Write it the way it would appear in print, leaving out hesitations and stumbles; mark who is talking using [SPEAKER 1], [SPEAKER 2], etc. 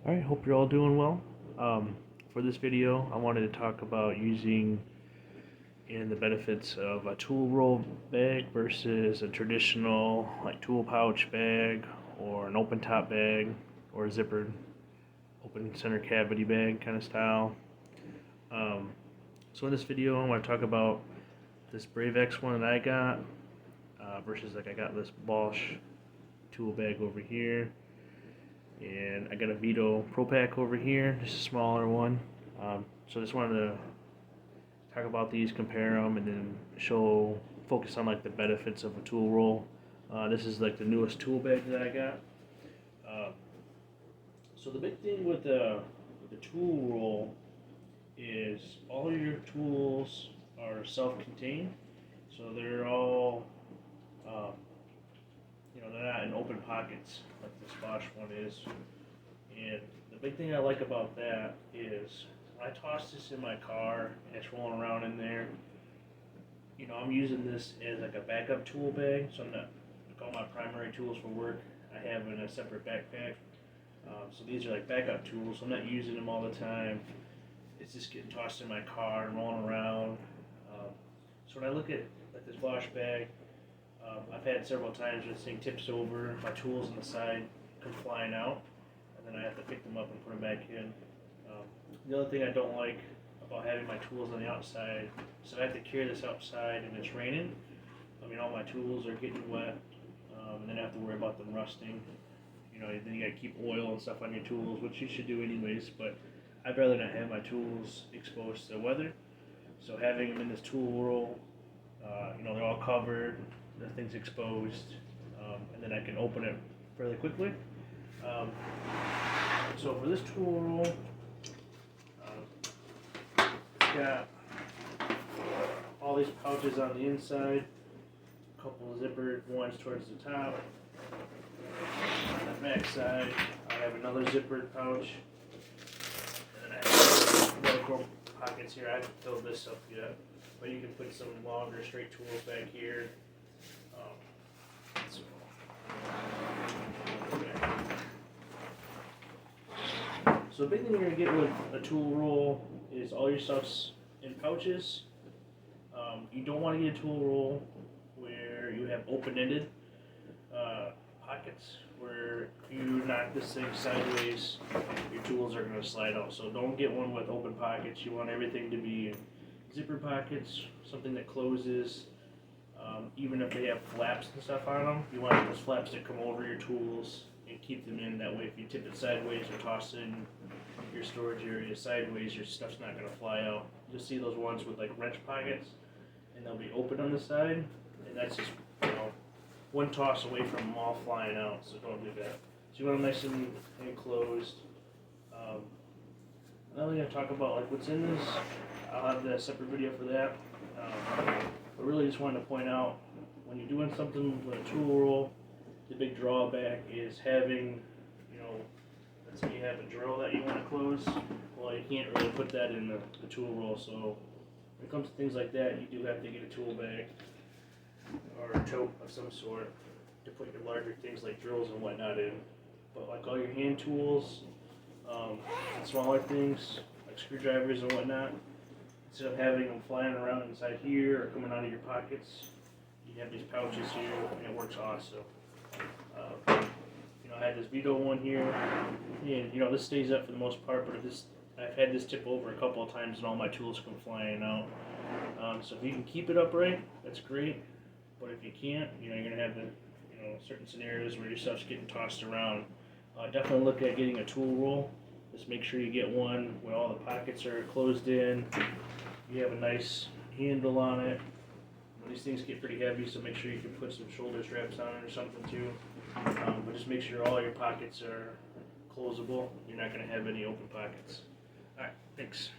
[SPEAKER 1] Alright, hope you're all doing well. For this video, I wanted to talk about using and the benefits of a tool roll bag versus a traditional like tool pouch bag or an open top bag or a zippered open center cavity bag kind of style. So in this video, I want to talk about this Brave X one that I got versus like I got this Bosch tool bag over here. And I got a Vito Pro Pack over here, just a smaller one. So I just wanted to talk about these, compare them, and then focus on like the benefits of a tool roll. This is like the newest tool bag that I got. So the big thing with the tool roll is all your tools are self-contained, so they're all they're not in open pockets like this Bosch one is. And the big thing I like about that is when I toss this in my car and it's rolling around in there, I'm using this as like a backup tool bag. So I'm not, like all my primary tools for work I have in a separate backpack. So these are like backup tools. I'm not using them all the time. It's just getting tossed in my car and rolling around. So when I look at like this Bosch bag, I've had several times where this thing tips over, my tools on the side come flying out, and then I have to pick them up and put them back in. The other thing I don't like about having my tools on the outside, so I have to carry this outside and it's raining. All my tools are getting wet, and then I have to worry about them rusting. Then you gotta keep oil and stuff on your tools, which you should do anyways, but I'd rather not have my tools exposed to the weather. So having them in this tool roll, they're all covered, nothing's exposed, and then I can open it fairly quickly. So for this tool roll, it's got all these pouches on the inside, a couple of zippered ones towards the top. On the back side, I have another zippered pouch, and then I have Velcro pockets here. I haven't filled this up yet, but you can put some longer straight tools back here. So the big thing you're going to get with a tool roll is all your stuff's in pouches. You don't want to get a tool roll where you have open-ended pockets, where if you knock this thing sideways, your tools are going to slide out. So don't get one with open pockets. You want everything to be in zipper pockets, something that closes. Even if they have flaps and stuff on them, you want those flaps to come over your tools and keep them in. That way, if you tip it sideways or toss it in your storage area sideways, your stuff's not going to fly out. You'll see those ones with like wrench pockets, and they'll be open on the side, and that's just one toss away from them all flying out. So don't do that. So you want them nice and enclosed. Another thing I talk about like what's in this, I'll have a separate video for that. But really just wanted to point out, when you're doing something with a tool roll, the big drawback is having, let's say you have a drill that you want to close, well, you can't really put that in the tool roll. So when it comes to things like that, you do have to get a tool bag or a tote of some sort to put your larger things like drills and whatnot in. But like all your hand tools, and smaller things like screwdrivers and whatnot, instead of having them flying around inside here or coming out of your pockets, you have these pouches here, and it works awesome. I had this Vito one here, and this stays up for the most part, but I've had this tip over a couple of times and all my tools come flying out. So if you can keep it upright, that's great, but if you can't, you're going to have certain scenarios where your stuff's getting tossed around. Definitely look at getting a tool roll. Just make sure you get one where all the pockets are closed in. You have a nice handle on it. These things get pretty heavy, so make sure you can put some shoulder straps on it or something too. But just make sure all your pockets are closable. You're not going to have any open pockets. Alright, thanks.